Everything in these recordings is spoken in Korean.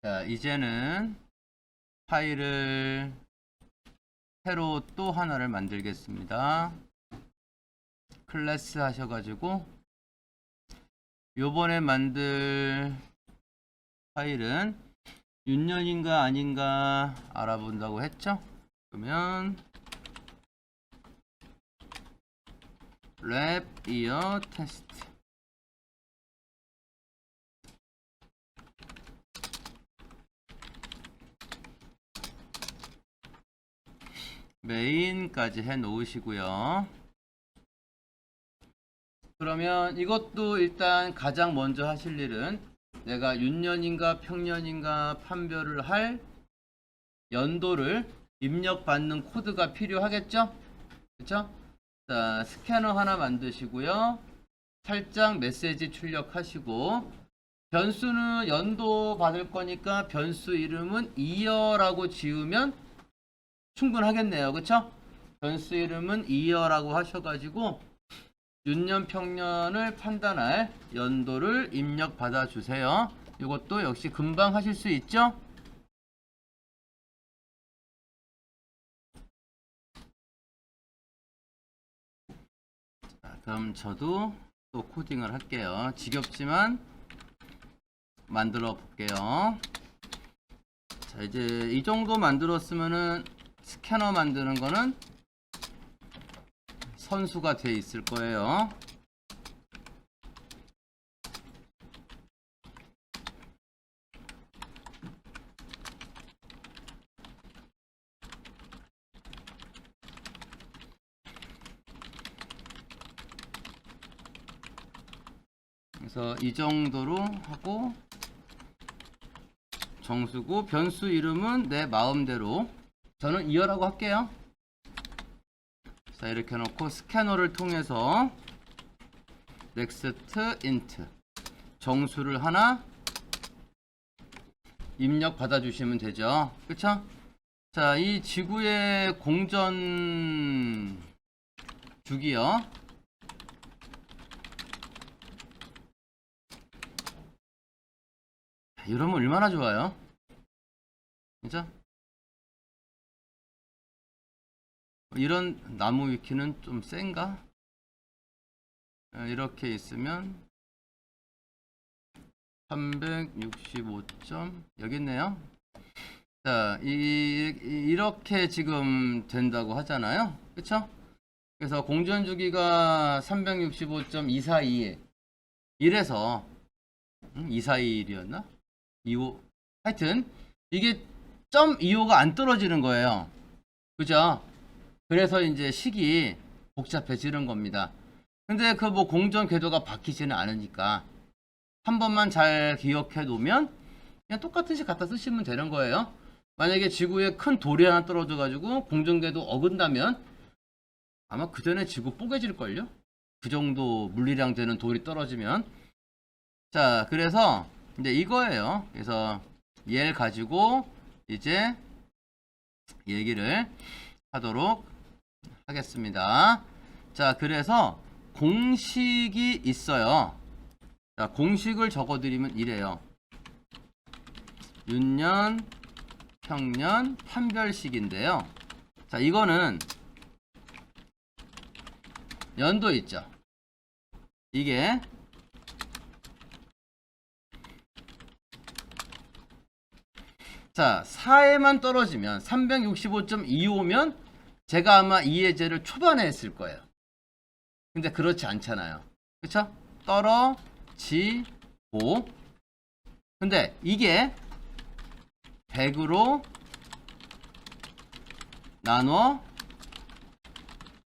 자, 이제는 파일을 새로 또 하나를 만들겠습니다. 클래스 하셔가지고 요번에 만들 파일은 윤년인가 아닌가 알아본다고 했죠? 그러면 랩 이어 테스트 메인까지 해 놓으시고요. 그러면 이것도 일단 가장 먼저 하실 일은 내가 윤년인가 평년인가 판별을 할 연도를 입력받는 코드가 필요하겠죠? 그쵸? 자, 스캐너 하나 만드시고요. 살짝 메시지 출력하시고 변수는 연도 받을 거니까 변수 이름은 year라고 지으면 충분하겠네요. 그쵸? 변수 이름은 year라고 하셔가지고 윤년 평년을 판단할 연도를 입력 받아 주세요. 이것도 역시 금방 하실 수 있죠? 자, 그럼 저도 또 코딩을 할게요. 지겹지만 만들어 볼게요. 자, 이제 이 정도 만들었으면은 스캐너 만드는 거는 선수가 돼 있을 거예요. 그래서 이 정도로 하고 정수고 변수 이름은 내 마음대로 저는 이어라고 할게요. 자, 이렇게 놓고 스캐너를 통해서 next int 정수를 하나 입력 받아 주시면 되죠. 그쵸? 자, 이 지구의 공전 주기요. 이러면 얼마나 좋아요. 그죠? 이런 나무 위키는 좀 센가? 이렇게 있으면 365점 여기 있네요. 자, 이렇게 지금 된다고 하잖아요. 그쵸? 그래서 공전 주기가 365.242 이래서 241이었나? 25 하여튼 이게 .25가 안 떨어지는 거예요. 그죠? 그래서 이제 식이 복잡해지는 겁니다. 근데 그 뭐 공전 궤도가 바뀌지는 않으니까 한 번만 잘 기억해 놓으면 그냥 똑같은 식 갖다 쓰시면 되는 거예요. 만약에 지구에 큰 돌이 하나 떨어져 가지고 공전 궤도 어긋나면 아마 그 전에 지구 뽀개질걸요? 그 정도 물리량 되는 돌이 떨어지면. 자, 그래서 이제 이거예요. 그래서 얘를 가지고 이제 얘기를 하도록 하겠습니다. 자, 그래서 공식이 있어요. 자, 공식을 적어드리면 이래요. 윤년, 평년, 판별식인데요. 자, 이거는 연도 있죠. 이게 자, 4에만 떨어지면 365.25면 제가 아마 이 예제를 초반에 했을 거예요. 근데 그렇지 않잖아요. 그쵸? 떨어지고 근데 이게 100으로 나눠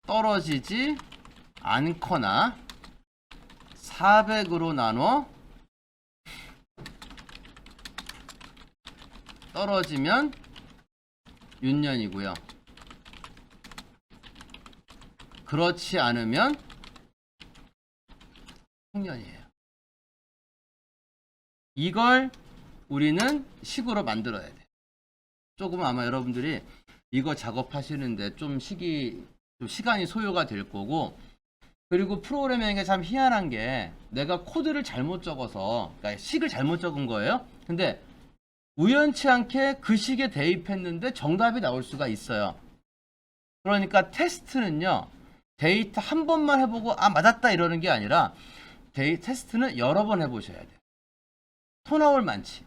떨어지지 않거나 400으로 나눠 떨어지면 윤년이고요. 그렇지 않으면 평년이에요. 이걸 우리는 식으로 만들어야 돼. 조금 아마 여러분들이 이거 작업하시는데 좀 시간이 소요가 될 거고, 그리고 프로그래밍이 참 희한한 게 내가 코드를 잘못 적어서, 그러니까 식을 잘못 적은 거예요. 근데 우연치 않게 그 식에 대입했는데 정답이 나올 수가 있어요. 그러니까 테스트는요, 데이터 한 번만 해보고 아 맞았다 이러는 게 아니라 테스트는 여러 번 해보셔야 돼요. 토 나올 만치.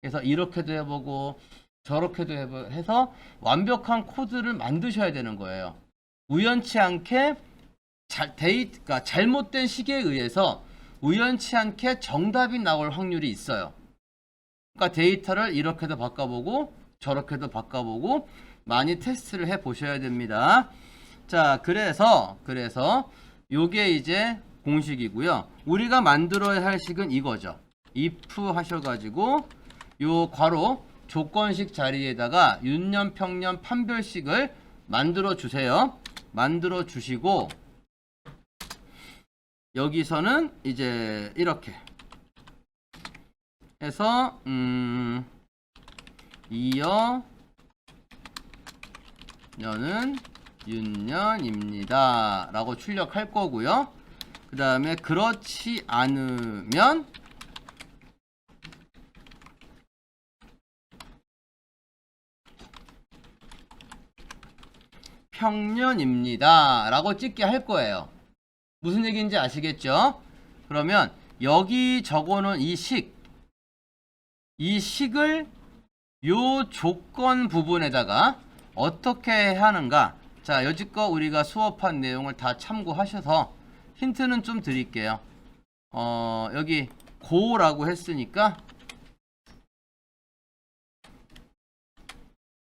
그래서 이렇게도 해보고 저렇게도 해서 완벽한 코드를 만드셔야 되는 거예요. 우연치 않게 그러니까 잘못된 식에 의해서 우연치 않게 정답이 나올 확률이 있어요. 그러니까 데이터를 이렇게도 바꿔보고 저렇게도 바꿔보고 많이 테스트를 해 보셔야 됩니다. 자, 그래서 요게 이제 공식이고요. 우리가 만들어야 할 식은 이거죠. if 하셔가지고 요 괄호 조건식 자리에다가 윤년, 평년, 판별식을 만들어 주세요. 만들어 주시고 여기서는 이제 이렇게 해서 이어 년은 윤년입니다 라고 출력할 거고요. 그 다음에 그렇지 않으면 평년입니다 라고 찍게 할 거예요. 무슨 얘기인지 아시겠죠? 그러면 여기 적어놓은 이 식을 요 조건 부분에다가 어떻게 하는가. 자, 여지껏 우리가 수업한 내용을 다 참고하셔서 힌트는 좀 드릴게요. 여기 고라고 했으니까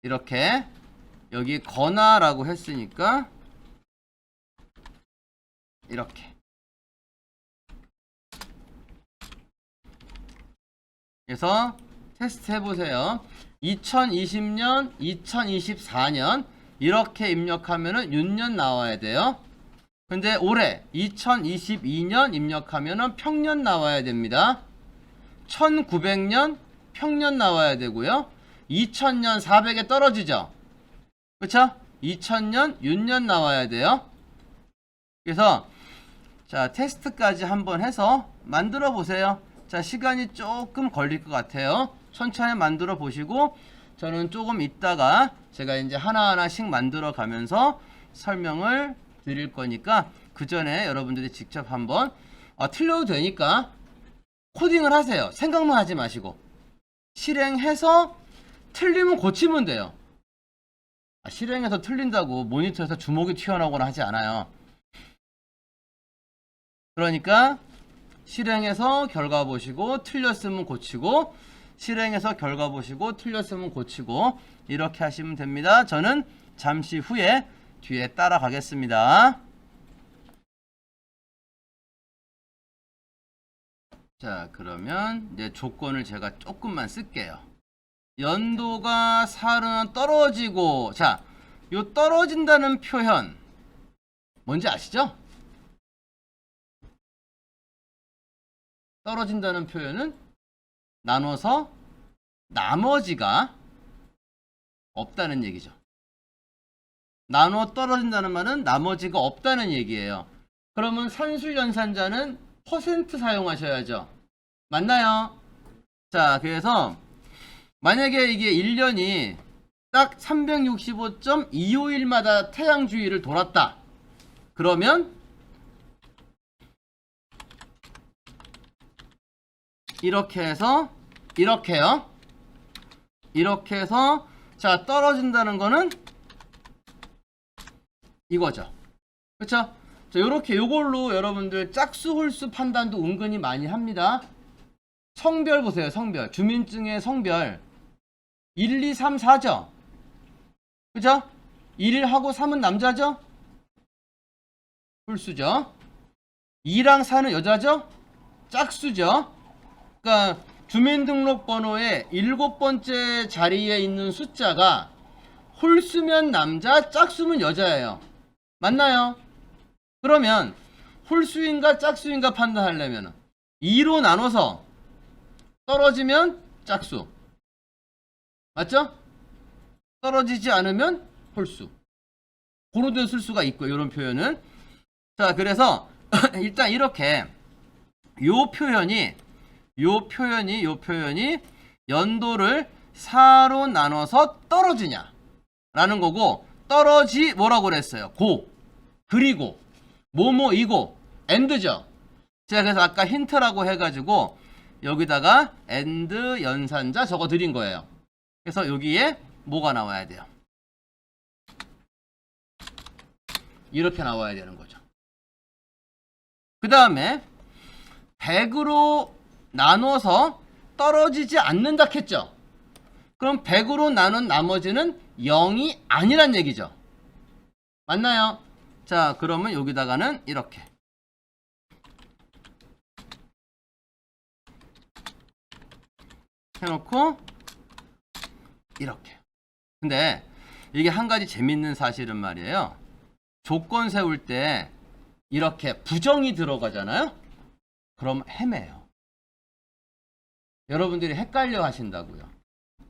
이렇게, 여기 거나라고 했으니까 이렇게. 그래서 테스트 해보세요. 2020년, 2024년 이렇게 입력하면은 윤년 나와야 돼요. 근데 올해 2022년 입력하면은 평년 나와야 됩니다. 1900년 평년 나와야 되고요. 2000년 400에 떨어지죠. 그쵸? 2000년 윤년 나와야 돼요. 그래서 자, 테스트까지 한번 해서 만들어 보세요. 자, 시간이 조금 걸릴 것 같아요. 천천히 만들어 보시고 저는 조금 있다가 제가 이제 하나하나씩 만들어 가면서 설명을 드릴 거니까 그 전에 여러분들이 직접 한번 틀려도 되니까 코딩을 하세요. 생각만 하지 마시고 실행해서 틀리면 고치면 돼요. 실행해서 틀린다고 모니터에서 주먹이 튀어나오거나 하지 않아요. 그러니까 실행해서 결과 보시고 틀렸으면 고치고, 실행해서 결과 보시고 틀렸으면 고치고, 이렇게 하시면 됩니다. 저는 잠시 후에 뒤에 따라가겠습니다. 자, 그러면 이제 조건을 제가 조금만 쓸게요. 연도가 살은 떨어지고, 자, 요 떨어진다는 표현 뭔지 아시죠? 떨어진다는 표현은 나눠서 나머지가 없다는 얘기죠. 나눠 떨어진다는 말은 나머지가 없다는 얘기예요. 그러면 산술연산자는 퍼센트 사용하셔야죠. 맞나요? 자, 그래서 만약에 이게 1년이 딱 365.251마다 태양 주위를 돌았다. 그러면 이렇게 해서 이렇게요. 이렇게 해서 자, 떨어진다는 거는 이거죠. 그쵸? 자, 요렇게 요걸로 여러분들 짝수 홀수 판단도 은근히 많이 합니다. 성별 보세요. 성별. 주민증의 성별 1, 2, 3, 4죠. 그죠? 1하고 3은 남자죠? 홀수죠. 2랑 4는 여자죠? 짝수죠. 그러니까 주민등록번호의 7번째 자리에 있는 숫자가 홀수면 남자, 짝수면 여자예요. 맞나요? 그러면 홀수인가 짝수인가 판단하려면 2로 나눠서 떨어지면 짝수. 맞죠? 떨어지지 않으면 홀수. 고루된 술수가 있고, 이런 표현은. 자, 그래서 일단 이렇게 요 표현이 연도를 4로 나눠서 떨어지냐 라는 거고, 떨어지 뭐라고 그랬어요? 고, 그리고 뭐뭐이고 and죠. 제가 그래서 아까 힌트라고 해가지고 여기다가 and 연산자 적어 드린 거예요. 그래서 여기에 뭐가 나와야 돼요? 이렇게 나와야 되는 거죠. 그 다음에 100으로 나눠서 떨어지지 않는다 했죠. 그럼 100으로 나눈 나머지는 0이 아니란 얘기죠. 맞나요? 자, 그러면 여기다가는 이렇게 해놓고 이렇게. 근데 이게 한 가지 재밌는 사실은 말이에요. 조건 세울 때 이렇게 부정이 들어가잖아요. 그럼 헤매요. 여러분들이 헷갈려 하신다고요.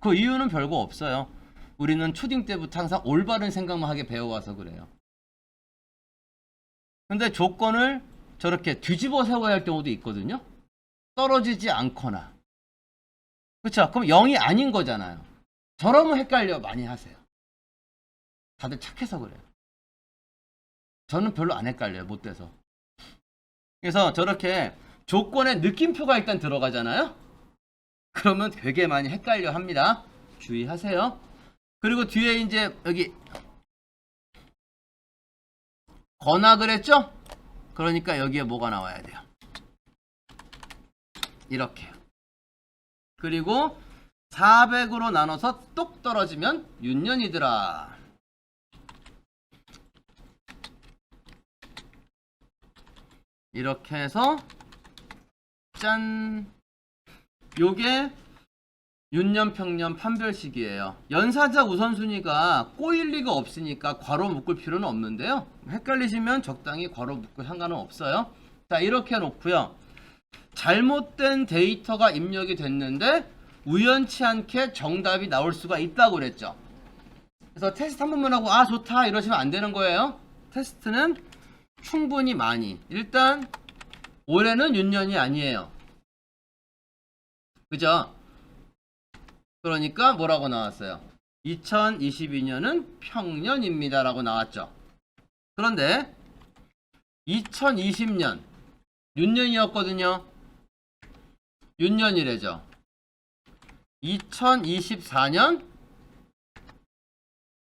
그 이유는 별거 없어요. 우리는 초딩 때부터 항상 올바른 생각만 하게 배워와서 그래요. 근데 조건을 저렇게 뒤집어 세워야 할 경우도 있거든요. 떨어지지 않거나. 그렇죠? 그럼 0이 아닌 거잖아요. 저러면 헷갈려 많이 하세요. 다들 착해서 그래요. 저는 별로 안 헷갈려요. 못 돼서. 그래서 저렇게 조건에 느낌표가 일단 들어가잖아요. 그러면 되게 많이 헷갈려 합니다. 주의하세요. 그리고 뒤에 이제 여기 거나 그랬죠? 그러니까 여기에 뭐가 나와야 돼요? 이렇게. 그리고 400으로 나눠서 똑 떨어지면 윤년이더라. 이렇게 해서 짠! 요게 윤년, 평년, 판별식이에요. 연산자 우선순위가 꼬일 리가 없으니까 괄호 묶을 필요는 없는데요. 헷갈리시면 적당히 괄호 묶고 상관은 없어요. 자, 이렇게 놓고요. 잘못된 데이터가 입력이 됐는데 우연치 않게 정답이 나올 수가 있다고 그랬죠. 그래서 테스트 한 번만 하고 아 좋다 이러시면 안 되는 거예요. 테스트는 충분히 많이. 일단 올해는 윤년이 아니에요. 그죠? 그러니까 뭐라고 나왔어요? 2022년은 평년입니다 라고 나왔죠. 그런데 2020년 윤년이었거든요. 윤년이래죠. 2024년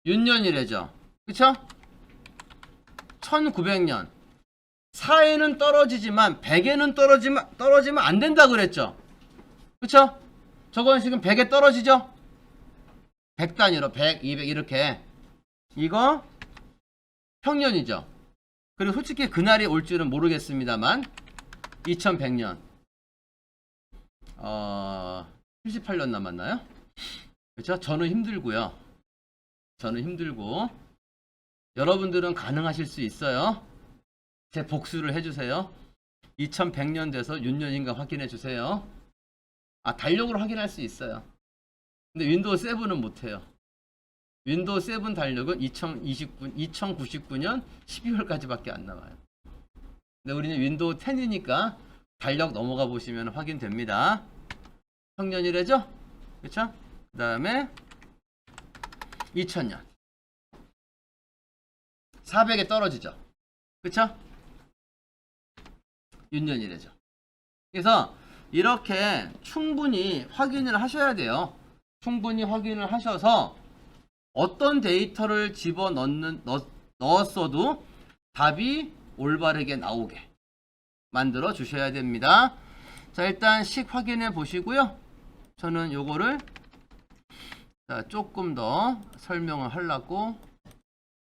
윤년이래죠. 그쵸? 1900년 4에는 떨어지지만 100에는 떨어지면 안 된다 그랬죠. 그쵸? 저건 지금 100에 떨어지죠? 100단위로 100, 200 이렇게. 이거 평년이죠. 그리고 솔직히 그날이 올 줄은 모르겠습니다만 2100년 78년 남았나요? 그렇죠? 저는 힘들고요. 저는 힘들고 여러분들은 가능하실 수 있어요. 제 복수를 해주세요. 2100년 돼서 윤년인가 확인해 주세요. 아, 달력으로 확인할 수 있어요. 근데 윈도우 7은 못해요. 윈도우 7 달력은 2099년 12월까지밖에 안 나와요. 근데 우리는 윈도우 10이니까 달력 넘어가 보시면 확인됩니다. 평년이래죠? 그쵸? 그 다음에 2000년 400에 떨어지죠? 그쵸? 윤년이래죠. 그래서 이렇게 충분히 확인을 하셔야 돼요. 충분히 확인을 하셔서 어떤 데이터를 넣었어도 답이 올바르게 나오게 만들어 주셔야 됩니다. 자, 일단 식 확인해 보시고요. 저는 요거를 조금 더 설명을 하려고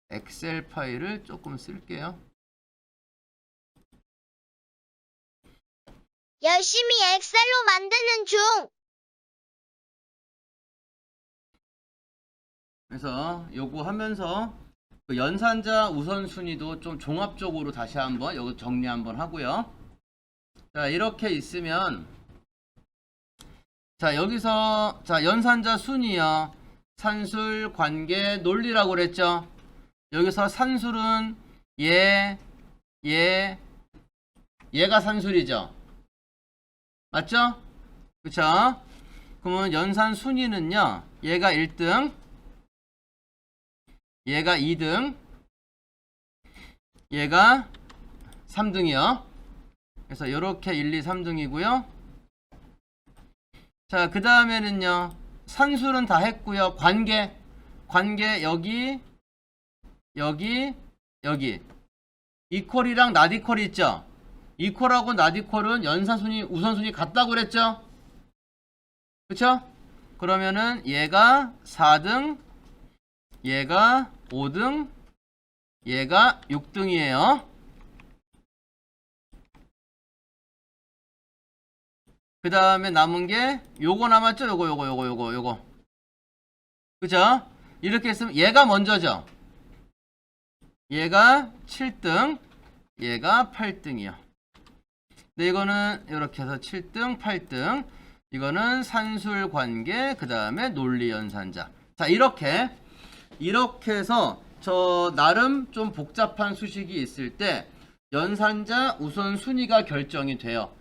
엑셀 파일을 조금 쓸게요. 열심히 엑셀로 만드는 중. 그래서 요거 하면서 그 연산자 우선순위도 좀 종합적으로 다시 한번 여기 정리 한번 하고요. 자, 이렇게 있으면 자, 여기서 자, 연산자 순위요. 산술, 관계, 논리라고 그랬죠. 여기서 산술은 얘가 산술이죠. 맞죠? 그쵸? 그러면 연산 순위는요. 얘가 1등, 얘가 2등, 얘가 3등이요. 그래서 이렇게 1, 2, 3등이고요. 자, 그 다음에는요. 산수는 다 했고요. 관계 여기, 여기, 여기. 이퀄이랑 나디퀄이 있죠. 이퀄하고 나디퀄은 연산순위, 우선순위 같다고 그랬죠. 그쵸? 그러면은 얘가 4등, 얘가 5등, 얘가 6등이에요. 그 다음에 남은 게 요거 남았죠? 요거. 그죠? 이렇게 했으면 얘가 먼저죠. 얘가 7등, 얘가 8등이요. 근데 이거는 이렇게 해서 7등, 8등. 이거는 산술 관계, 그 다음에 논리 연산자. 자, 이렇게 해서 저 나름 좀 복잡한 수식이 있을 때 연산자 우선 순위가 결정이 돼요.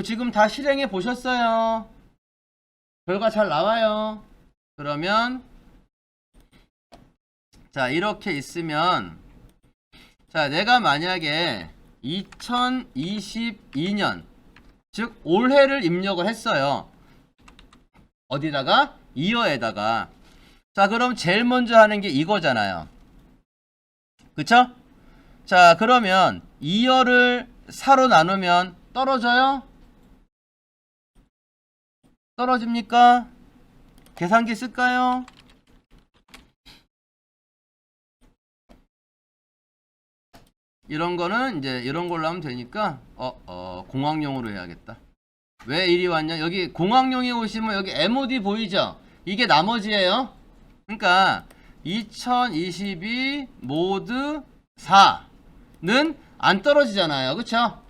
지금 다 실행해 보셨어요? 결과 잘 나와요. 그러면 자, 이렇게 있으면 자, 내가 만약에 2022년 즉 올해를 입력을 했어요. 어디다가? 이어에다가. 자, 그럼 제일 먼저 하는 게 이거잖아요. 그쵸? 자, 그러면 이어를 4로 나누면 떨어져요? 떨어집니까? 계산기 쓸까요? 이런 거는 이제 이런 걸로 하면 되니까 공학용으로 해야겠다. 왜 이리 왔냐? 여기 공학용에 오시면 여기 MOD 보이죠? 이게 나머지예요. 그러니까 2022 모드 4는 안 떨어지잖아요. 그쵸?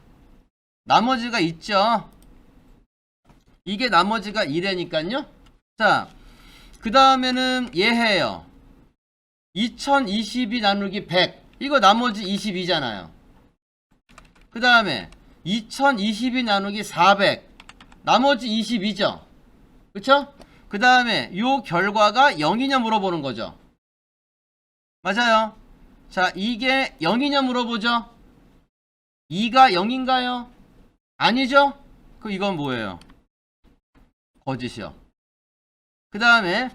나머지가 있죠. 이게 나머지가 2래니까요. 자, 그 다음에는 얘해요. 2022 나누기 100. 이거 나머지 22잖아요. 그 다음에 2022 나누기 400. 나머지 22죠. 그쵸? 그 다음에 요 결과가 0이냐 물어보는 거죠. 맞아요. 자, 이게 0이냐 물어보죠. 2가 0인가요? 아니죠? 그럼 이건 뭐예요? 거짓이요. 그 다음에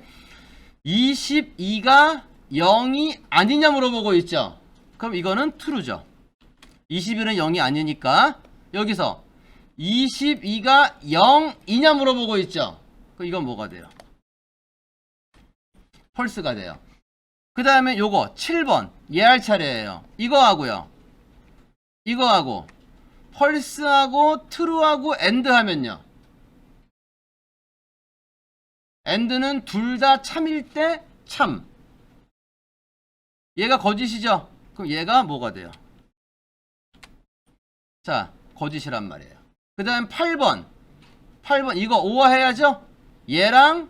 22가 0이 아니냐 물어보고 있죠. 그럼 이거는 true죠. 21은 0이 아니니까 여기서 22가 0이냐 물어보고 있죠. 그럼 이건 뭐가 돼요? false가 돼요. 그 다음에 요거 7번 얘 할 차례예요. 이거 하고요. 이거 하고 false하고 true하고 and 하면요. and는 둘 다 참일 때 참. 얘가 거짓이죠. 그럼 얘가 뭐가 돼요? 자, 거짓이란 말이에요. 그 다음 8번 이거 오화해야죠. 얘랑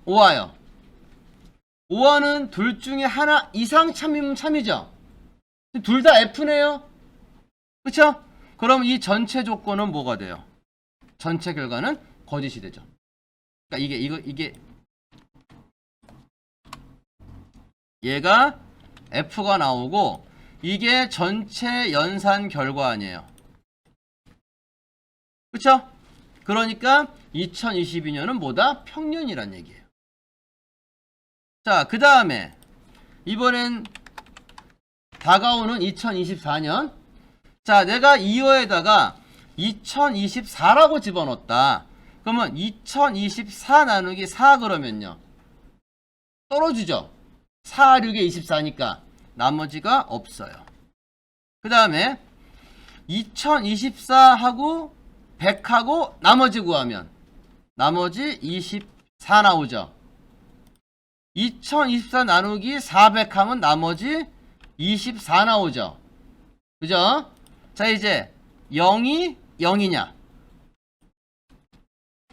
오화요. 오화는 둘 중에 하나 이상 참이면 참이죠. 둘 다 F네요. 그쵸? 그럼 이 전체 조건은 뭐가 돼요? 전체 결과는 거짓이 되죠. 그러니까 이게 얘가 F가 나오고 이게 전체 연산 결과 아니에요. 그쵸? 그러니까 2022년은 뭐다? 평년이란 얘기예요. 자, 그 다음에 이번엔 다가오는 2024년. 자, 내가 이어에다가 2024라고 집어넣었다. 그러면 2024 나누기 4 그러면요. 떨어지죠? 4, 6에 24니까 나머지가 없어요. 그 다음에 2024하고 100하고 나머지 구하면 나머지 24 나오죠. 2024 나누기 400 하면 나머지 24 나오죠. 그죠? 자, 이제 0이 0이냐?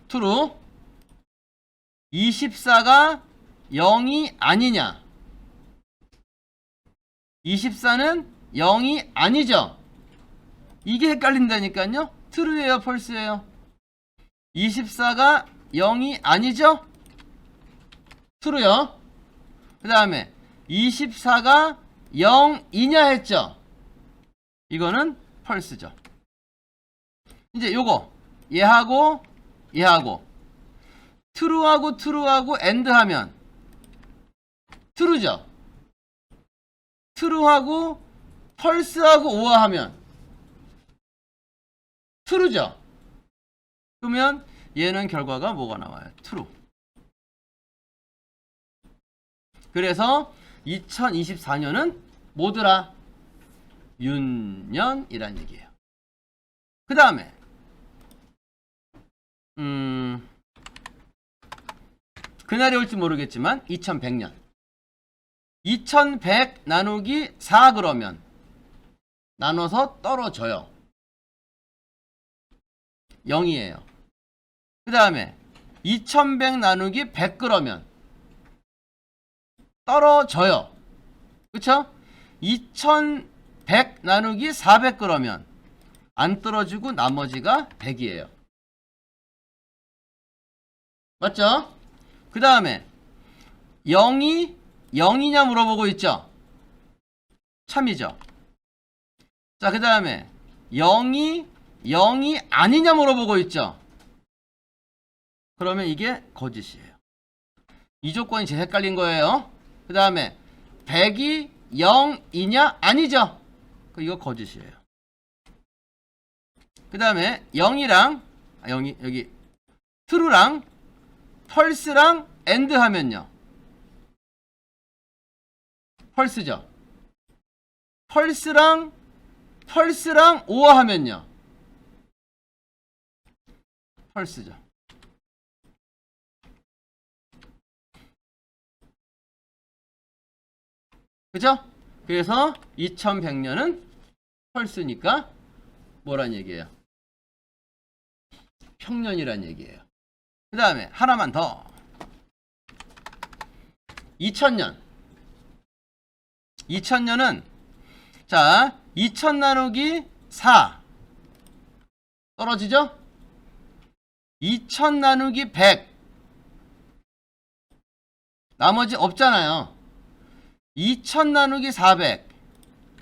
true. 24가 0이 아니냐? 24는 0이 아니죠. 이게 헷갈린다니까요. true예요, false예요? 24가 0이 아니죠? true요. 그 다음에 24가 0이냐 했죠? 이거는 false죠. 이제 요거 얘하고 얘하고 true하고 and 하면 true죠. true하고 false하고 or 하면 true죠. 그러면 얘는 결과가 뭐가 나와요? true. 그래서 2024년은 뭐더라? 윤년이란 얘기예요. 그 다음에 그날이 올지 모르겠지만 2100년 2100 나누기 4 그러면 나눠서 떨어져요. 0이에요. 그 다음에 2100 나누기 100 그러면 떨어져요. 그쵸? 2100 나누기 400 그러면 안 떨어지고 나머지가 100이에요. 맞죠? 그 다음에 0이 0이냐 물어보고 있죠? 참이죠. 자, 그 다음에 0이 아니냐 물어보고 있죠? 그러면 이게 거짓이에요. 이 조건이 제일 헷갈린 거예요. 그 다음에 100이 0이냐? 아니죠? 이거 거짓이에요. 그 다음에 0이랑 여기 true랑 false랑 and 하면요 false죠. false랑 or 하면요 false죠. 그죠? 그래서 2100년은 false니까 뭐란 얘기예요? 평년이란 얘기예요. 그 다음에 하나만 더. 2000년. 2000년은 자 2000 나누기 4 떨어지죠? 2000 나누기 100 나머지 없잖아요. 2000 나누기 400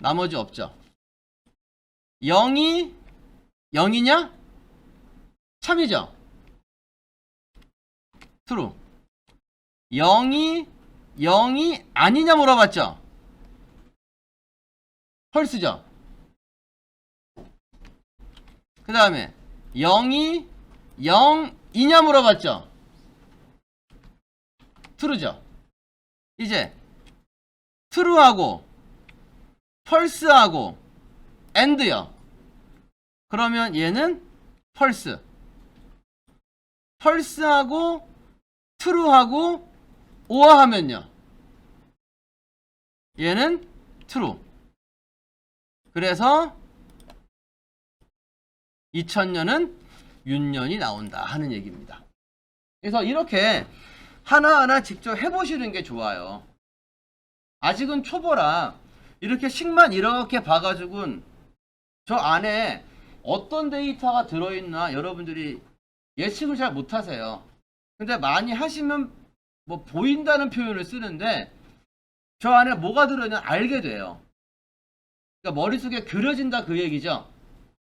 나머지 없죠. 0이 0이냐? 참이죠. true. 0이 아니냐 물어봤죠. false죠. 그 다음에 0이 0이냐 물어봤죠. true죠. 이제 true하고 false하고 and요. 그러면 얘는 false. false하고 true하고 or 하면요 얘는 true. 그래서 2000년은 윤년이 나온다 하는 얘기입니다. 그래서 이렇게 하나하나 직접 해보시는 게 좋아요. 아직은 초보라 이렇게 식만 이렇게 봐가지고는 저 안에 어떤 데이터가 들어있나 여러분들이 예측을 잘 못하세요. 근데 많이 하시면 뭐 보인다는 표현을 쓰는데 저 안에 뭐가 들어있나 알게 돼요. 그러니까 머릿속에 그려진다 그 얘기죠.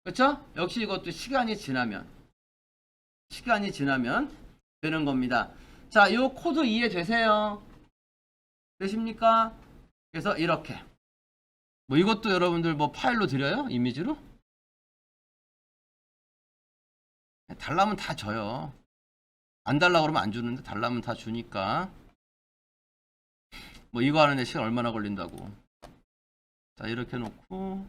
그렇죠? 역시 이것도 시간이 지나면 되는 겁니다. 자, 요 코드 이해되세요? 되십니까? 그래서 이렇게 뭐 이것도 여러분들 뭐 파일로 드려요? 이미지로? 달라면 다 줘요. 안 달라고 그러면 안 주는데 달라면 다 주니까. 뭐 이거 하는데 시간 얼마나 걸린다고. 자, 이렇게 놓고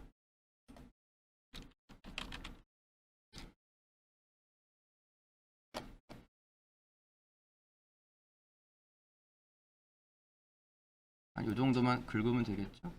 한 요 정도만 긁으면 되겠죠?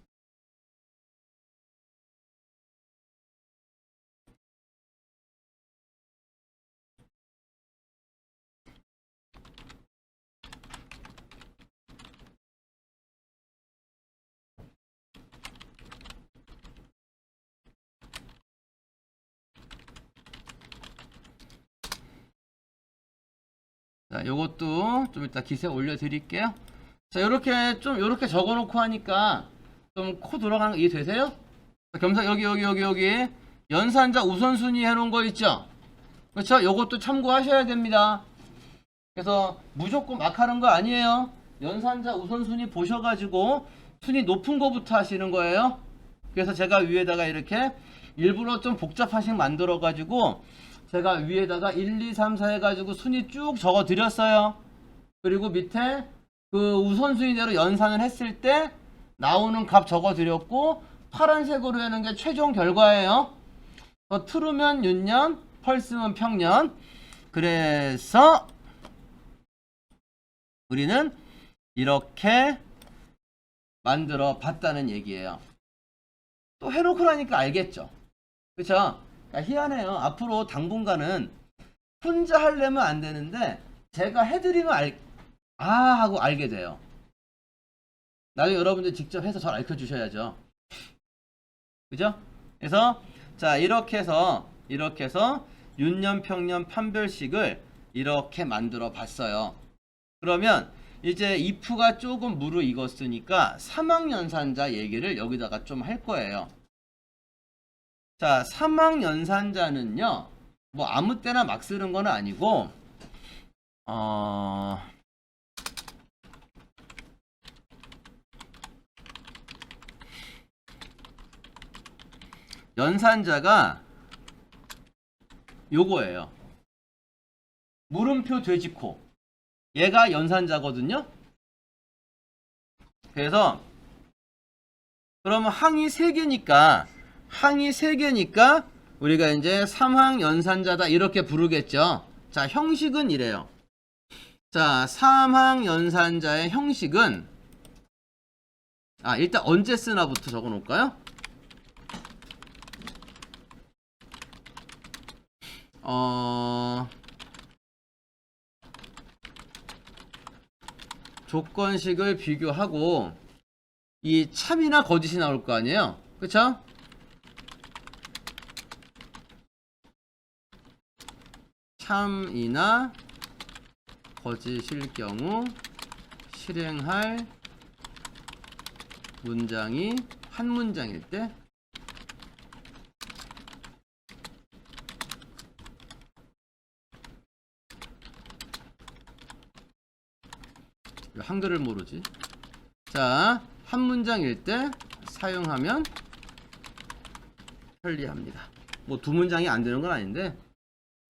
자, 요것도 좀 이따 기세 올려드릴게요. 자, 요렇게 적어놓고 하니까 좀 코 들어가는 거 이해되세요? 자, 겸사, 여기. 연산자 우선순위 해놓은 거 있죠? 그렇죠? 요것도 참고하셔야 됩니다. 그래서 무조건 막 하는 거 아니에요. 연산자 우선순위 보셔가지고 순위 높은 거부터 하시는 거예요. 그래서 제가 위에다가 이렇게 일부러 좀 복잡하게 만들어가지고 제가 위에다가 1, 2, 3, 4 해가지고 순위 쭉 적어 드렸어요. 그리고 밑에 그 우선순위대로 연산을 했을 때 나오는 값 적어 드렸고, 파란색으로 하는 게 최종 결과예요. true면 윤년, false면 평년. 그래서 우리는 이렇게 만들어 봤다는 얘기예요. 또 해놓고 나니까 알겠죠? 그쵸? 그러니까 희한해요. 앞으로 당분간은 혼자 하려면 안 되는데 제가 해드리면 하고 알게 돼요. 나중에 여러분들 직접 해서 잘 알려 주셔야죠. 그죠? 그래서 자, 이렇게 해서 윤년, 평년, 판별식을 이렇게 만들어 봤어요. 그러면 이제 if가 조금 무르익었으니까 사망연산자 얘기를 여기다가 좀 할 거예요. 자, 사망연산자는요, 뭐 아무 때나 막 쓰는 건 아니고, 연산자가 요거예요. 물음표 돼지코. 얘가 연산자거든요. 그래서 그러면 항이 3개니까 우리가 이제 삼항 연산자다 이렇게 부르겠죠. 자, 형식은 이래요. 자, 삼항 연산자의 형식은 일단 언제 쓰나부터 적어 놓을까요? 조건식을 비교하고 이 참이나 거짓이 나올 거 아니에요. 그쵸? 참이나 거짓일 경우 실행할 문장이 한 문장일 때 한글을 모르지. 자, 한 문장일 때 사용하면 편리합니다. 뭐 두 문장이 안 되는 건 아닌데,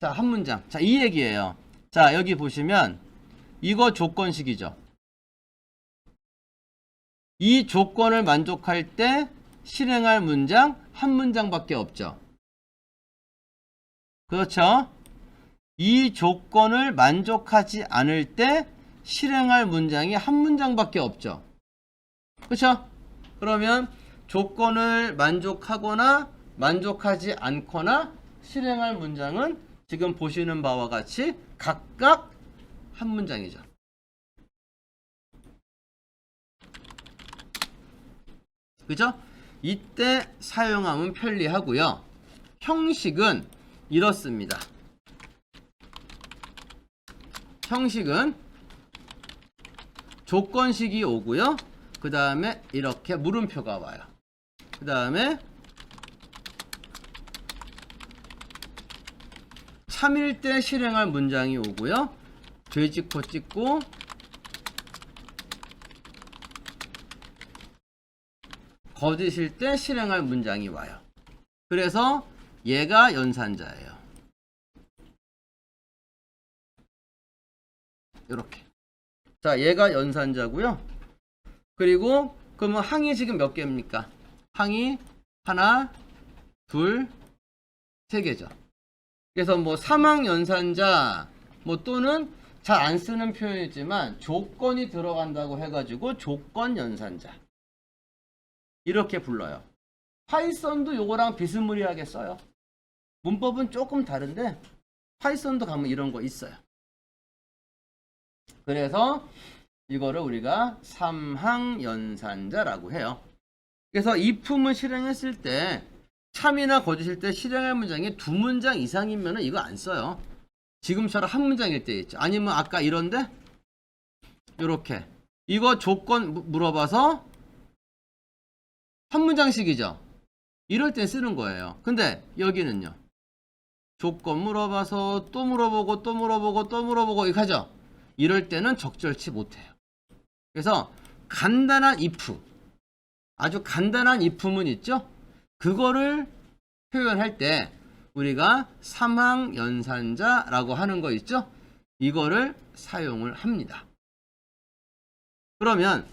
자, 한 문장. 자, 이 얘기예요. 자, 여기 보시면 이거 조건식이죠. 이 조건을 만족할 때 실행할 문장 한 문장밖에 없죠. 그렇죠? 이 조건을 만족하지 않을 때 실행할 문장이 한 문장밖에 없죠. 그렇죠? 그러면 조건을 만족하거나 만족하지 않거나 실행할 문장은 지금 보시는 바와 같이 각각 한 문장이죠. 그죠? 이때 사용하면 편리하고요. 형식은 이렇습니다. 형식은 조건식이 오고요. 그 다음에 이렇게 물음표가 와요. 그 다음에 참일 때 실행할 문장이 오고요. 돼지코 찍고 거짓일 때 실행할 문장이 와요. 그래서 얘가 연산자예요. 이렇게. 자, 얘가 연산자고요. 그리고 그러면 항이 지금 몇 개입니까? 항이 하나, 둘, 세 개죠. 그래서 뭐 사망 연산자 뭐 또는 잘 안 쓰는 표현이지만 조건이 들어간다고 해가지고 조건 연산자 이렇게 불러요. 파이썬도 요거랑 비스무리하게 써요. 문법은 조금 다른데 파이썬도 가면 이런 거 있어요. 그래서 이거를 우리가 삼항 연산자라고 해요. 그래서 if을 실행했을 때 참이나 거짓일 때 실행할 문장이 두 문장 이상이면 이거 안 써요. 지금처럼 한 문장일 때 있죠. 아니면 아까 이런데 요렇게 이거 조건 물어봐서 한 문장씩이죠. 이럴 땐 쓰는 거예요. 근데 여기는요. 조건 물어봐서 또 물어보고 또 물어보고 또 물어보고 이렇게 하죠. 이럴 때는 적절치 못해요. 그래서 간단한 if, 아주 간단한 if문 있죠. 그거를 표현할 때 우리가 사망연산자라고 하는 거 있죠. 이거를 사용을 합니다. 그러면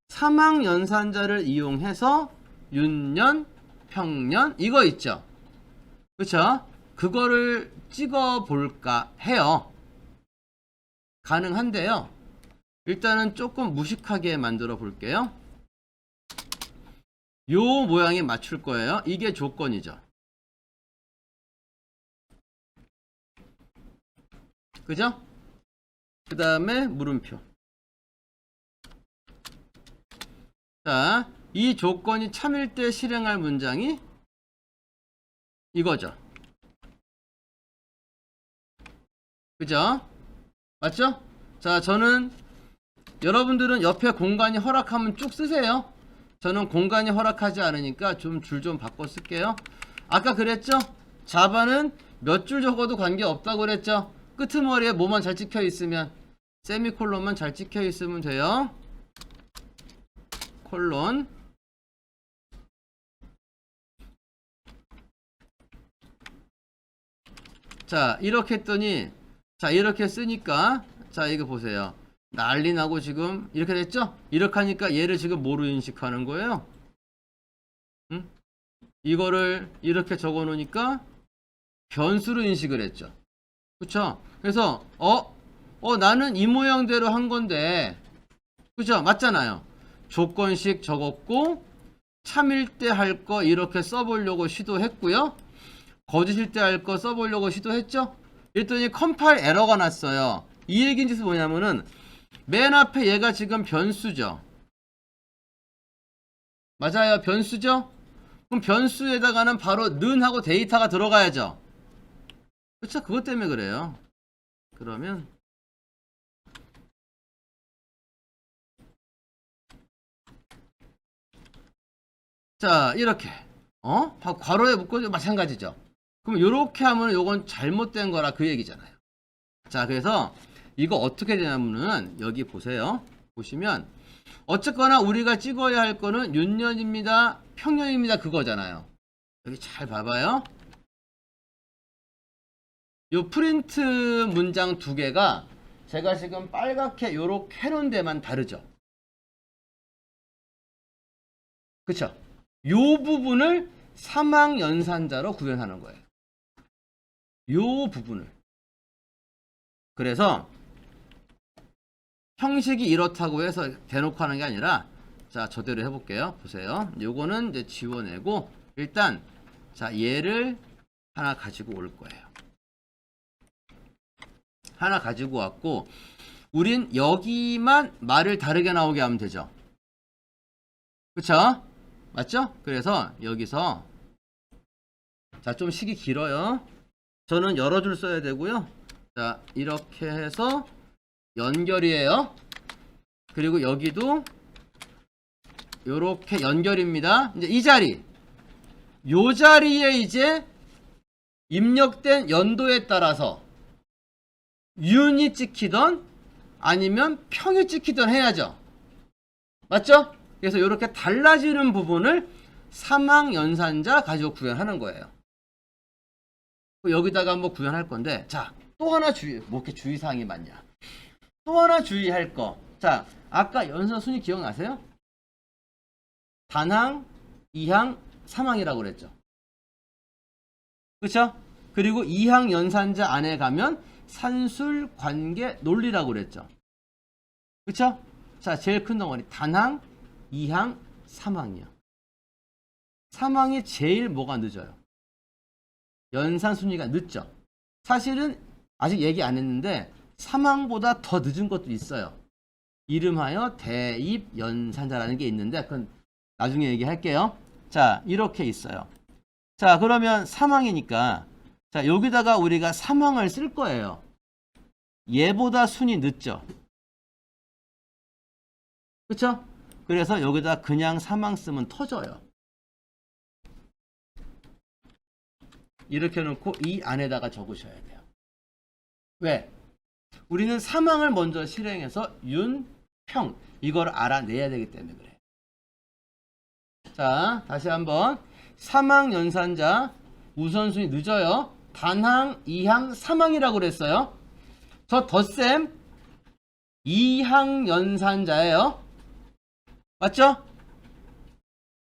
사망연산자를 이용해서 윤년, 평년 이거 있죠. 그쵸? 그거를 찍어 볼까 해요. 가능한데요. 일단은 조금 무식하게 만들어 볼게요. 요 모양에 맞출 거예요. 이게 조건이죠. 그죠? 그 다음에 물음표. 자, 이 조건이 참일 때 실행할 문장이 이거죠. 그죠? 맞죠? 자, 저는 여러분들은 옆에 공간이 허락하면 쭉 쓰세요. 저는 공간이 허락하지 않으니까 좀 줄 좀 바꿔 쓸게요. 아까 그랬죠? 자바는 몇 줄 적어도 관계없다고 그랬죠? 끄트머리에 뭐만 잘 찍혀 있으면, 세미콜론만 잘 찍혀 있으면 돼요. 콜론. 자, 이렇게 했더니, 자, 이렇게 쓰니까, 자, 이거 보세요. 난리 나고 지금 이렇게 됐죠? 이렇게 하니까 얘를 지금 뭐로 인식하는 거예요? 응? 이거를 이렇게 적어 놓으니까 변수로 인식을 했죠. 그쵸? 그래서 나는 이 모양대로 한 건데, 그죠? 맞잖아요. 조건식 적었고 참일 때 할 거 이렇게 써보려고 시도했고요. 거짓일 때 할 거 써보려고 시도했죠? 그랬더니 컴파일 에러가 났어요. 이 얘기는 뭐냐면은 맨 앞에 얘가 지금 변수죠. 맞아요. 변수죠? 그럼 변수에다가는 바로 는 하고 데이터가 들어가야죠. 그쵸? 그것 때문에 그래요. 그러면 자, 이렇게 괄호에 묶어도 마찬가지죠. 그럼 이렇게 하면 요건 잘못된 거라 그 얘기잖아요. 자, 그래서 이거 어떻게 되냐면은 여기 보세요. 보시면 어쨌거나 우리가 찍어야 할 거는 윤년입니다, 평년입니다 그거잖아요. 여기 잘 봐봐요. 요 프린트 문장 두 개가 제가 지금 빨갛게 요렇게 해놓은 데만 다르죠. 그쵸? 요 부분을 사망연산자로 구현하는 거예요. 요 부분을. 그래서 형식이 이렇다고 해서 대놓고 하는 게 아니라, 자, 저대로 해볼게요. 보세요. 요거는 이제 지워내고, 일단, 자, 얘를 하나 가지고 올 거예요. 하나 가지고 왔고, 우린 여기만 말을 다르게 나오게 하면 되죠. 그쵸? 맞죠? 그래서 여기서, 자, 좀 식이 길어요. 저는 여러 줄 써야 되고요. 자, 이렇게 해서 연결이에요. 그리고 여기도 요렇게 연결입니다. 이제 이 자리, 요 자리에 이제 입력된 연도에 따라서 윤이 찍히던 아니면 평이 찍히던 해야죠. 맞죠? 그래서 이렇게 달라지는 부분을 사망연산자 가지고 구현하는 거예요. 여기다가 한번 구현할 건데, 자, 또 하나 뭐 이렇게 주의사항이 많냐. 또 하나 주의할 거. 자, 아까 연산 순위 기억나세요? 단항, 이항, 삼항이라고 그랬죠. 그쵸? 그리고 이항 연산자 안에 가면 산술, 관계, 논리라고 그랬죠. 그쵸? 자, 제일 큰 덩어리. 단항, 이항, 삼항이요. 삼항이 제일 뭐가 늦어요? 연산 순위가 늦죠. 사실은 아직 얘기 안 했는데 삼항보다 더 늦은 것도 있어요. 이름하여 대입 연산자라는 게 있는데 그건 나중에 얘기할게요. 자, 이렇게 있어요. 자, 그러면 삼항이니까 자, 여기다가 우리가 삼항을 쓸 거예요. 얘보다 순이 늦죠. 그쵸? 그래서 여기다 그냥 사망 쓰면 터져요. 이렇게 놓고 이 안에다가 적으셔야 돼요. 왜? 우리는 사망을 먼저 실행해서 윤, 평 이걸 알아내야 되기 때문에 그래요. 자, 다시 한번 사망 연산자 우선순위 늦어요. 단항, 이항, 사망이라고 그랬어요. 저 덧셈 이항 연산자예요. 맞죠?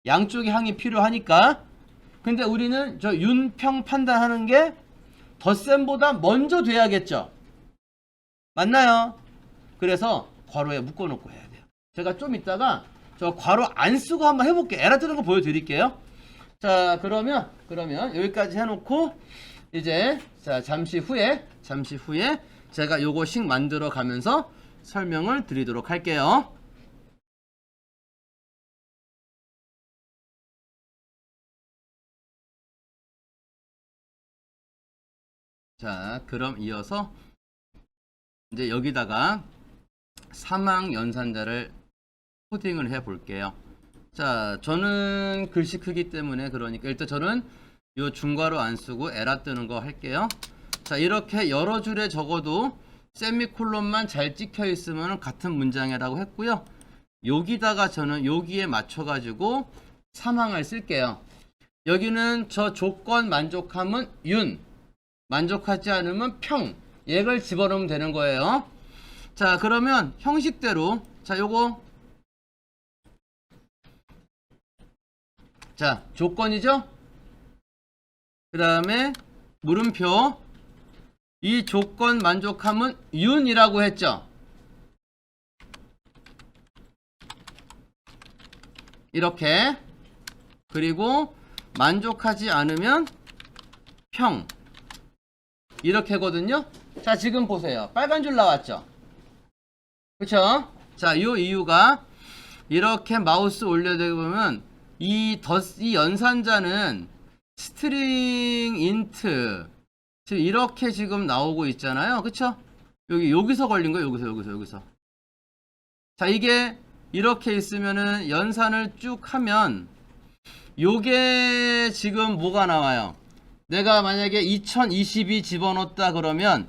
양쪽의 항이 필요하니까. 근데 우리는 저 윤평 판단하는 게 덧셈보다 먼저 돼야겠죠. 맞나요? 그래서 괄호에 묶어놓고 해야 돼요. 제가 좀 이따가 저 괄호 안 쓰고 한번 해볼게요. 에라 뜨는 거 보여드릴게요. 자, 그러면 여기까지 해놓고 이제 자 잠시 후에 제가 요거씩 만들어 가면서 설명을 드리도록 할게요. 자, 그럼 이어서 이제 여기다가 사망 연산자를 코딩을 해 볼게요. 자, 저는 글씨 크기 때문에 그러니까 일단 저는 요 중괄호 안 쓰고 에라 뜨는 거 할게요. 자, 이렇게 여러 줄에 적어도 세미콜론만 잘 찍혀 있으면 같은 문장이라고 했고요. 여기다가 저는 여기에 맞춰 가지고 사망을 쓸게요. 여기는 저 조건 만족하면 윤, 만족하지 않으면 평, 얘를 집어넣으면 되는 거예요. 자, 그러면 형식대로 자, 요거 자, 조건이죠? 그 다음에 물음표 이 조건 만족하면 윤이라고 했죠? 이렇게 그리고 만족하지 않으면 평 이렇게거든요. 자, 지금 보세요. 빨간 줄 나왔죠? 그쵸? 자, 이 이유가 이렇게 마우스 올려대고 보면 이 연산자는 스트링 인트 지금 이렇게 지금 나오고 있잖아요. 그쵸? 여기서 걸린 거예요. 여기서. 자, 이게 이렇게 있으면은 연산을 쭉 하면 요게 지금 뭐가 나와요? 내가 만약에 2022 집어넣었다 그러면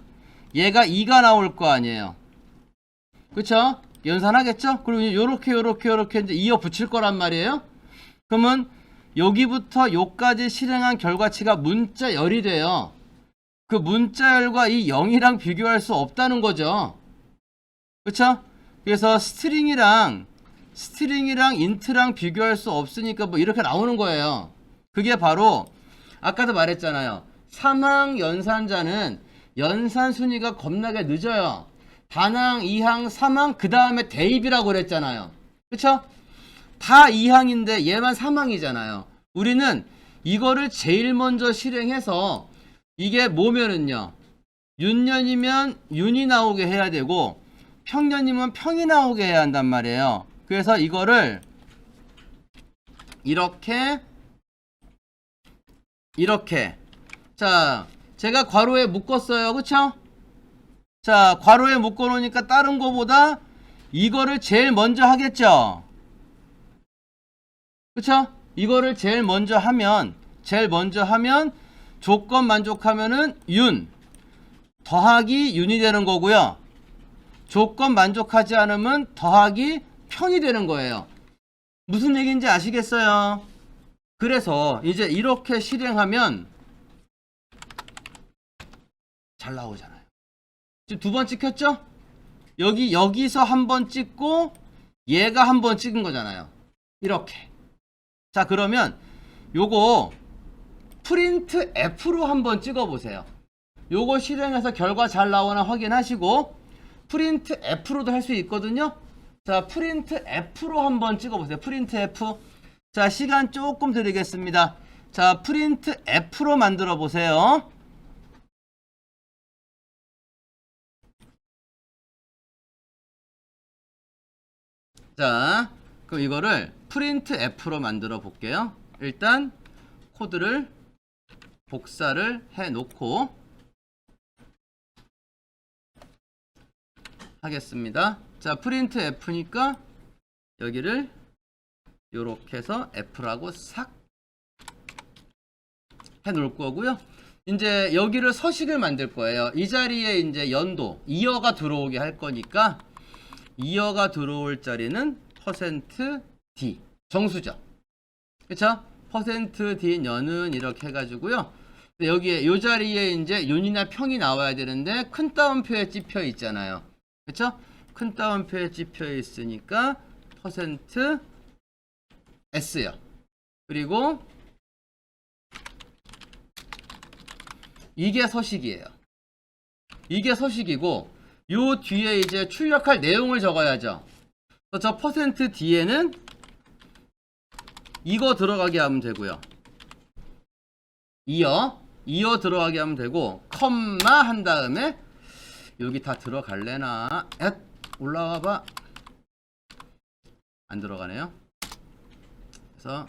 얘가 2가 나올 거 아니에요. 그쵸? 연산하겠죠? 그리고 요렇게 이제 이어 붙일 거란 말이에요. 그러면 여기부터 요까지 실행한 결과치가 문자열이 돼요. 그 문자열과 이 0이랑 비교할 수 없다는 거죠. 그쵸? 그래서 스트링이랑 인트랑 비교할 수 없으니까 뭐 이렇게 나오는 거예요. 그게 바로 아까도 말했잖아요. 사망 연산자는 연산 순위가 겁나게 늦어요. 단항, 이항, 삼항, 그 다음에 대입이라고 그랬잖아요. 그쵸? 다 2항인데 얘만 3항이잖아요. 우리는 이거를 제일 먼저 실행해서 이게 뭐면은요. 윤년이면 윤이 나오게 해야 되고 평년이면 평이 나오게 해야 한단 말이에요. 그래서 이거를 이렇게 자, 제가 괄호에 묶었어요. 그쵸? 자, 괄호에 묶어 놓으니까 다른 거보다 이거를 제일 먼저 하겠죠? 그쵸? 이거를 제일 먼저 하면 조건 만족하면은 윤 더하기 윤이 되는 거고요. 조건 만족하지 않으면 더하기 평이 되는 거예요. 무슨 얘기인지 아시겠어요? 그래서 이제 이렇게 실행하면 잘 나오잖아요. 지금 두 번 찍혔죠? 여기서 한 번 찍고 얘가 한 번 찍은 거잖아요. 이렇게. 자, 그러면 요거 프린트 F로 한번 찍어 보세요. 요거 실행해서 결과 잘 나오나 확인하시고 프린트 F로도 할 수 있거든요. 자, 프린트 F로 한번 찍어 보세요. 프린트 F. 자, 시간 조금 드리겠습니다. 자, 프린트 F로 만들어 보세요. 자, 그럼 이거를 프린트 F로 만들어 볼게요. 일단 코드를 복사를 해 놓고 하겠습니다. 자, 프린트 F니까 여기를 요렇게 해서 F라고 싹 해 놓을 거고요. 이제 여기를 서식을 만들 거예요. 이 자리에 이제 연도 2어가 들어오게 할 거니까 2어가 들어올 자리는 %d 정수죠. 그쵸? %d 년은 이렇게 해가지고요. 여기에 요 자리에 이제 윤이나 평이 나와야 되는데 큰 따옴표에 찝혀 있잖아요. 그쵸? 큰 따옴표에 찝혀 있으니까 %s요. 그리고 이게 서식이에요. 이게 서식이고 요 뒤에 이제 출력할 내용을 적어야죠. 저 %d에는 이거 들어가게 하면 되고요. 2어 들어가게 하면 되고 컴마 한 다음에 여기 다 들어갈래나? 올라와봐. 안 들어가네요. 그래서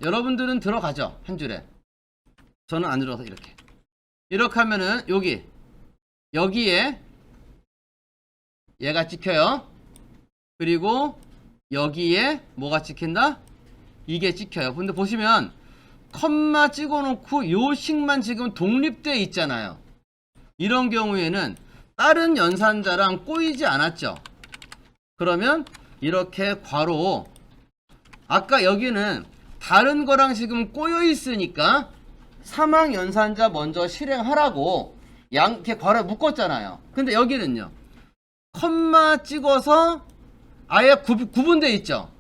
여러분들은 들어가죠, 한 줄에. 저는 안 들어가서 이렇게 하면은 여기에 얘가 찍혀요. 그리고 여기에 뭐가 찍힌다? 이게 찍혀요. 근데 보시면 컴마 찍어 놓고 요 식만 지금 독립돼 있잖아요. 이런 경우에는 다른 연산자랑 꼬이지 않았죠. 그러면 이렇게 괄호, 아까 여기는 다른 거랑 지금 꼬여 있으니까 사망 연산자 먼저 실행하라고 이렇게 괄호에 묶었잖아요. 근데 여기는요, 컴마 찍어서 아예 구분돼 있죠.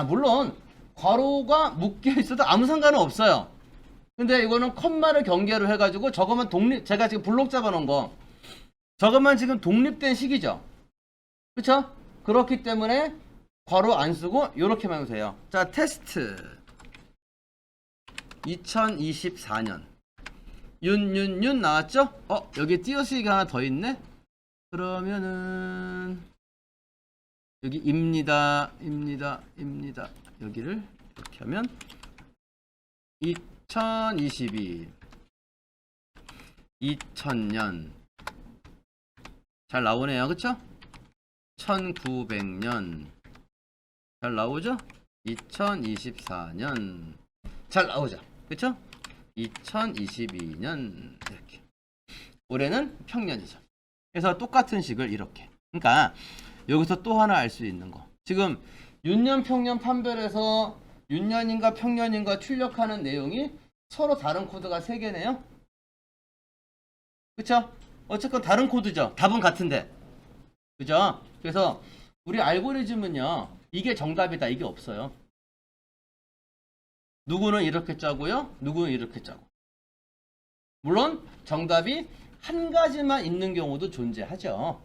물론 괄호가 묶여 있어도 아무 상관은 없어요. 근데 이거는 컴마를 경계로 해가지고 저거만 제가 지금 블록 잡아 놓은 거, 저것만 지금 독립된 식이죠. 그쵸? 그렇기 때문에 괄호 안 쓰고 요렇게만 해도 돼요. 자, 테스트 2024년 윤 나왔죠? 여기 띄어쓰기가 하나 더 있네? 그러면은 여기 입니다 여기를 이렇게 하면 2022 2000년 잘 나오네요. 그쵸? 1900년 잘 나오죠? 2024년 잘 나오죠? 그쵸? 2022년 이렇게. 올해는 평년이죠. 그래서 똑같은 식을 이렇게. 그러니까 여기서 또 하나 알 수 있는 거. 지금 윤년, 평년 판별에서 윤년인가 평년인가 출력하는 내용이 서로 다른 코드가 3개네요. 그쵸? 어쨌건 다른 코드죠. 답은 같은데. 그죠? 그래서 우리 알고리즘은요, 이게 정답이다, 이게 없어요. 누구는 이렇게 짜고요, 누구는 이렇게 짜고. 물론 정답이 한 가지만 있는 경우도 존재하죠.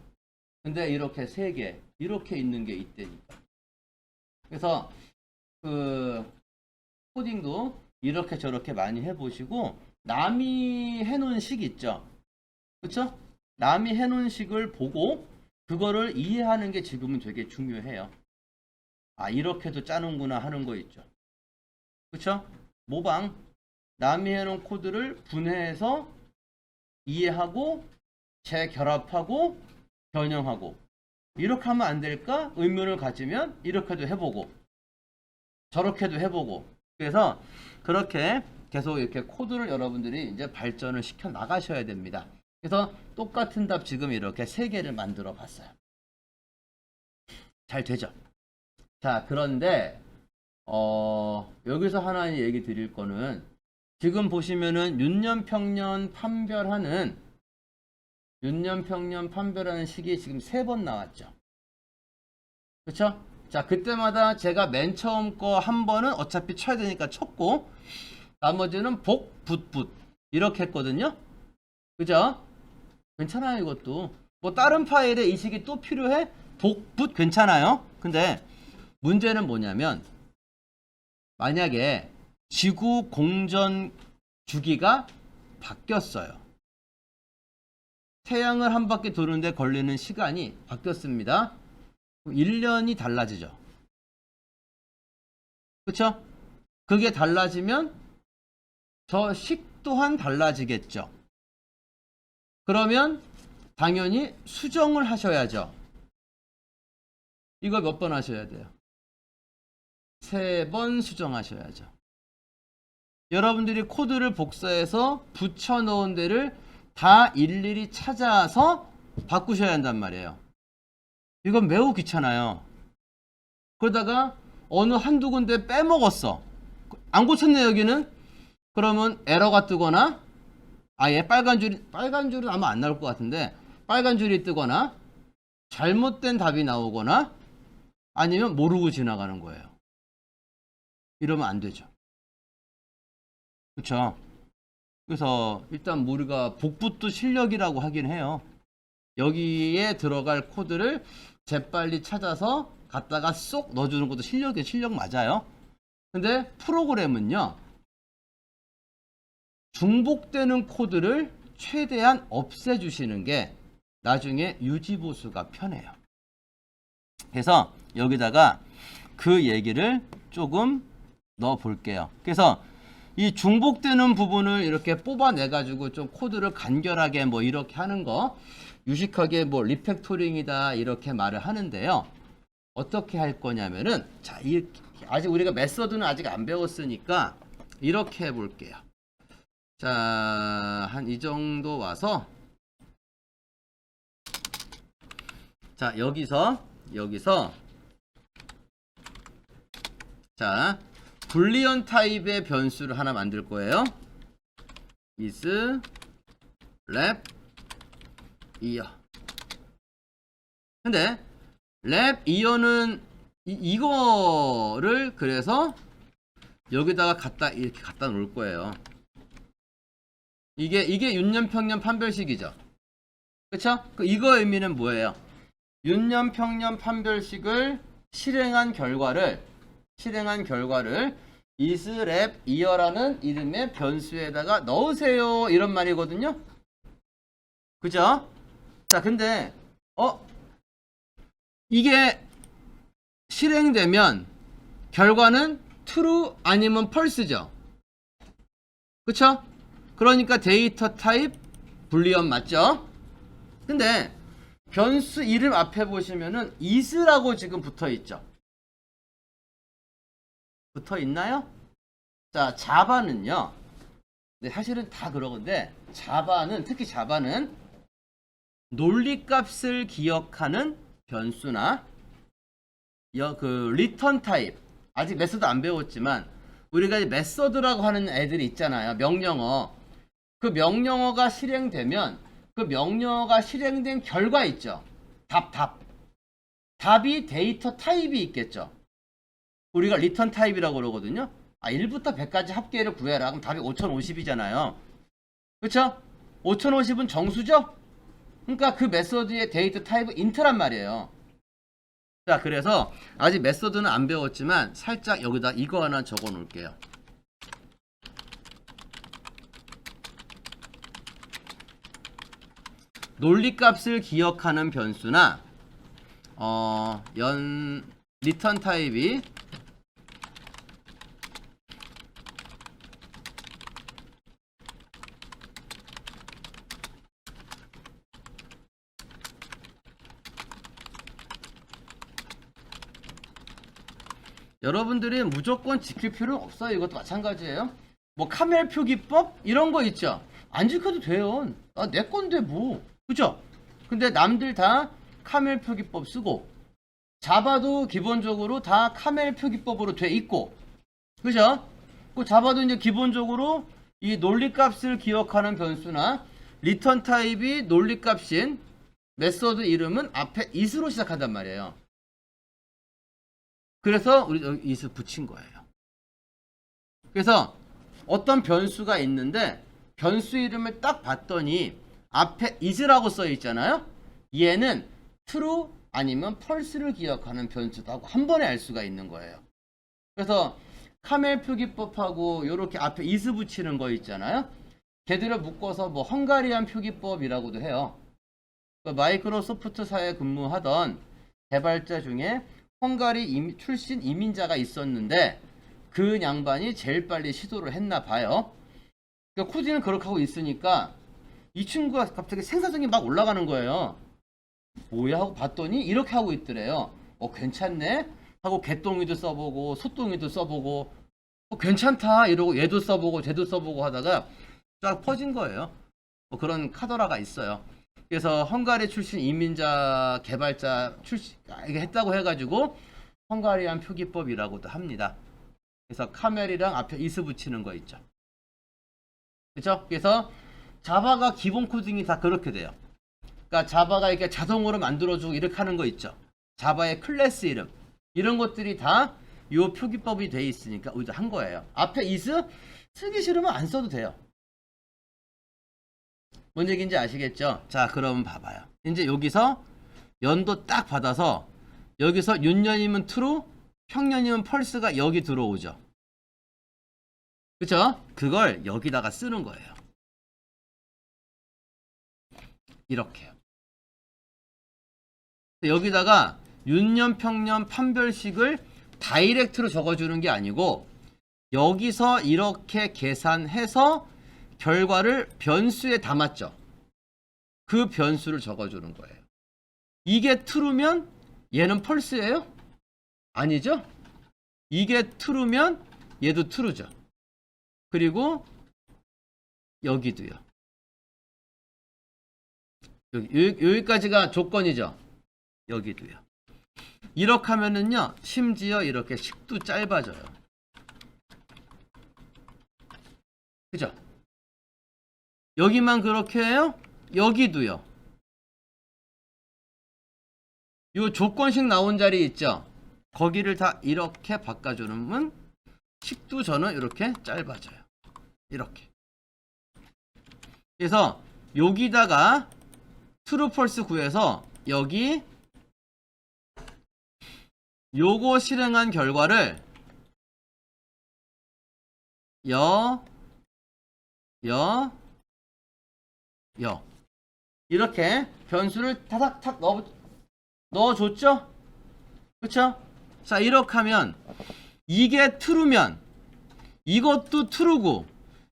근데 이렇게 3개 이렇게 있는 게 있다니까. 그래서 그 코딩도 이렇게 저렇게 많이 해보시고, 남이 해놓은 식 있죠. 그쵸? 남이 해놓은 식을 보고 그거를 이해하는 게 지금은 되게 중요해요. 이렇게도 짜는구나 하는 거 있죠. 그쵸? 모방, 남이 해놓은 코드를 분해해서 이해하고 재결합하고 변형하고, 이렇게 하면 안 될까? 의문을 가지면 이렇게도 해보고 저렇게도 해보고. 그래서 그렇게 계속 이렇게 코드를 여러분들이 이제 발전을 시켜 나가셔야 됩니다. 그래서 똑같은 답 지금 이렇게 3개를 만들어 봤어요. 잘 되죠? 자, 그런데 여기서 하나 얘기 드릴 거는, 지금 보시면은 윤년 평년 판별하는 식이 지금 3번 나왔죠. 그쵸? 자, 그때마다 제가 맨 처음 거 한 번은 어차피 쳐야 되니까 쳤고, 나머지는 복, 붓 이렇게 했거든요. 그죠? 괜찮아요. 이것도 뭐 다른 파일에 이 식이 또 필요해? 복, 붓 괜찮아요. 근데 문제는 뭐냐면, 만약에 지구 공전 주기가 바뀌었어요. 태양을 한 바퀴 도는데 걸리는 시간이 바뀌었습니다. 1년이 달라지죠. 그쵸? 그게 달라지면 저 식 또한 달라지겠죠. 그러면 당연히 수정을 하셔야죠. 이거 몇 번 하셔야 돼요? 3번 수정하셔야죠. 여러분들이 코드를 복사해서 붙여놓은 데를 다 일일이 찾아서 바꾸셔야 한단 말이에요. 이건 매우 귀찮아요. 그러다가 어느 한두 군데 빼먹었어. 안 고쳤네 여기는. 그러면 에러가 뜨거나 아예 빨간 줄은 아마 안 나올 것 같은데 빨간 줄이 뜨거나 잘못된 답이 나오거나 아니면 모르고 지나가는 거예요. 이러면 안 되죠. 그렇죠? 그래서 일단 우리가 복붙도 실력이라고 하긴 해요. 여기에 들어갈 코드를 재빨리 찾아서 갖다가 쏙 넣어주는 것도 실력 맞아요. 근데 프로그램은요, 중복되는 코드를 최대한 없애주시는 게 나중에 유지보수가 편해요. 그래서 여기다가 그 얘기를 조금 넣어 볼게요. 그래서 이 중복되는 부분을 이렇게 뽑아내 가지고 좀 코드를 간결하게 뭐 이렇게 하는 거 유식하게 뭐 리팩토링이다 이렇게 말을 하는데요. 어떻게 할 거냐면은 자, 아직 우리가 메서드는 아직 안 배웠으니까 이렇게 해 볼게요. 자, 한 이 정도 와서 자, 여기서 자, 불리언 타입의 변수를 하나 만들 거예요. is 랩 이어. 근데 랩 이어는 이거를 그래서 여기다가 이렇게 갖다 놓을 거예요. 이게 윤년평년 판별식이죠. 그쵸? 이거 의미는 뭐예요? 윤년평년 판별식을 실행한 결과를 isLab 이어라는 이름의 변수에다가 넣으세요 이런 말이거든요. 그죠? 자, 근데 이게 실행되면 결과는 true 아니면 false죠. 그쵸? 그러니까 데이터 타입 불리언 맞죠? 근데 변수 이름 앞에 보시면은 is라고 지금 붙어 있죠. 붙어 있나요? 자, 자바는요. 네, 사실은 다 그러건데 특히 자바는 논리값을 기억하는 변수나 리턴 타입 아직 메서드 안 배웠지만 우리가 메서드라고 하는 애들이 있잖아요. 명령어. 그 명령어가 실행되면 그 명령어가 실행된 결과 있죠. 답이 데이터 타입이 있겠죠. 우리가 리턴 타입이라고 그러거든요. 1부터 100까지 합계를 구해라. 그럼 답이 5050이잖아요. 그쵸? 5050은 정수죠? 그러니까 그 메서드의 데이터 타입은 인트란 말이에요. 자, 그래서 아직 메서드는 안 배웠지만 살짝 여기다 이거 하나 적어 놓을게요. 논리값을 기억하는 변수나 리턴 타입이 여러분들이 무조건 지킬 필요는 없어요. 이것도 마찬가지예요. 뭐 카멜 표기법 이런 거 있죠. 안 지켜도 돼요. 내 건데 뭐. 그죠? 근데 남들 다 카멜 표기법 쓰고 자바도 기본적으로 다 카멜 표기법으로 돼 있고. 그죠? 그 자바도 이제 기본적으로 이 논리값을 기억하는 변수나 리턴 타입이 논리값인 메서드 이름은 앞에 is로 시작한단 말이에요. 그래서 우리 여기 is 붙인 거예요. 그래서 어떤 변수가 있는데 변수 이름을 딱 봤더니 앞에 is라고 써 있잖아요. 얘는 true 아니면 false를 기억하는 변수다고 한 번에 알 수가 있는 거예요. 그래서 카멜 표기법하고 이렇게 앞에 is 붙이는 거 있잖아요. 걔들을 묶어서 뭐 헝가리안 표기법이라고도 해요. 마이크로소프트사에 근무하던 개발자 중에 헝가리 출신 이민자가 있었는데 그 양반이 제일 빨리 시도를 했나 봐요. 그러니까 코디는 그렇게 하고 있으니까 이 친구가 갑자기 생산성이 막 올라가는 거예요. 뭐야 하고 봤더니 이렇게 하고 있더래요. 괜찮네 하고 개똥이도 써보고 소똥이도 써보고 괜찮다 이러고 얘도 써보고 쟤도 써보고 하다가 쫙 퍼진 거예요. 그런 카더라가 있어요. 그래서 헝가리 출신 이민자 개발자 출신 이게 했다고 해가지고 헝가리안 표기법이라고도 합니다. 그래서 카멜이랑 앞에 이스 붙이는 거 있죠. 그렇죠? 그래서 자바가 기본 코딩이 다 그렇게 돼요. 그러니까 자바가 이렇게 자동으로 만들어주고 이렇게 하는 거 있죠. 자바의 클래스 이름 이런 것들이 다 이 표기법이 돼 있으니까 우리가 한 거예요. 앞에 is 쓰기 싫으면 안 써도 돼요. 뭔 얘기인지 아시겠죠? 자, 그럼 봐봐요. 이제 여기서 연도 딱 받아서 여기서 윤년이면 true, 평년이면 false가 여기 들어오죠. 그쵸? 그걸 여기다가 쓰는 거예요. 이렇게요. 여기다가 윤년, 평년, 판별식을 다이렉트로 적어주는 게 아니고 여기서 이렇게 계산해서 결과를 변수에 담았죠. 그 변수를 적어주는 거예요. 이게 true면 얘는 false예요? 아니죠? 이게 true면 얘도 true죠. 그리고 여기도요. 여기까지가 조건이죠. 여기도요. 이렇게 하면은요, 심지어 이렇게 식도 짧아져요. 그죠? 여기만 그렇게 해요? 여기도요. 요 조건식 나온 자리 있죠? 거기를 다 이렇게 바꿔주면 식도 저는 이렇게 짧아져요. 이렇게. 그래서 여기다가 true false 구해서 여기 요거 실행한 결과를 이렇게 변수를 타닥탁 넣어줬죠? 그쵸? 자, 이렇게 하면 이게 true면 이것도 true고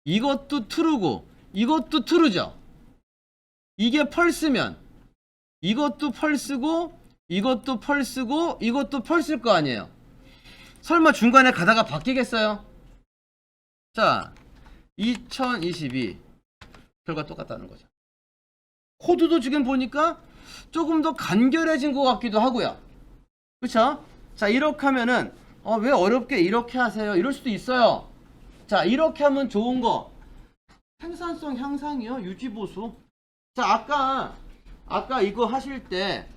이것도 true고 이것도 true죠? 이게 false면 이것도 false고 이것도 false고 이것도 false일 거 아니에요. 설마 중간에 가다가 바뀌겠어요? 자, 2022 결과 똑같다는 거죠. 코드도 지금 보니까 조금 더 간결해진 것 같기도 하고요. 그쵸? 자, 이렇게 하면은 왜 어렵게 이렇게 하세요? 이럴 수도 있어요. 자, 이렇게 하면 좋은 거 생산성 향상이요. 유지보수. 자, 아까 이거 하실 때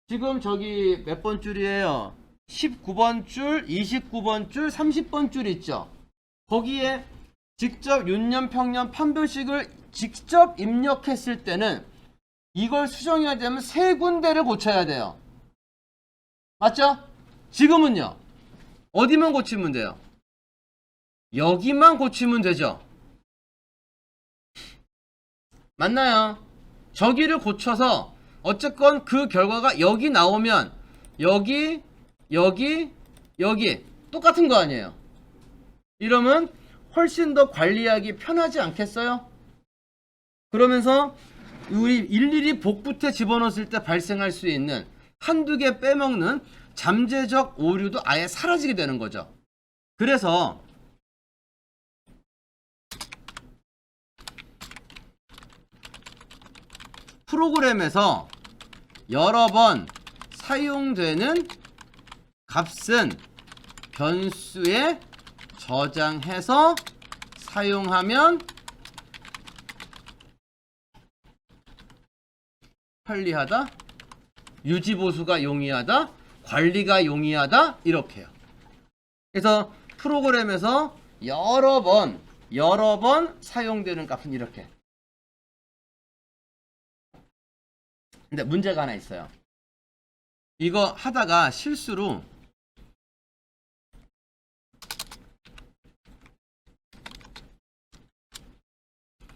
지금 저기 몇 번 줄이에요? 19번 줄, 29번 줄, 30번 줄 있죠? 거기에 직접 윤년, 평년, 판별식을 직접 입력했을 때는 이걸 수정해야 되면 세 군데를 고쳐야 돼요. 맞죠? 지금은요. 어디만 고치면 돼요? 여기만 고치면 되죠. 맞나요? 저기를 고쳐서 어쨌건 그 결과가 여기 나오면 여기 똑같은 거 아니에요. 이러면 훨씬 더 관리하기 편하지 않겠어요? 그러면서 우리 일일이 복붙에 집어넣었을 때 발생할 수 있는 한두 개 빼먹는 잠재적 오류도 아예 사라지게 되는 거죠. 그래서 프로그램에서 여러 번 사용되는 값은 변수에 저장해서 사용하면 편리하다, 유지보수가 용이하다, 관리가 용이하다, 이렇게요. 그래서 프로그램에서 여러 번 사용되는 값은 이렇게. 근데 문제가 하나 있어요. 이거 하다가 실수로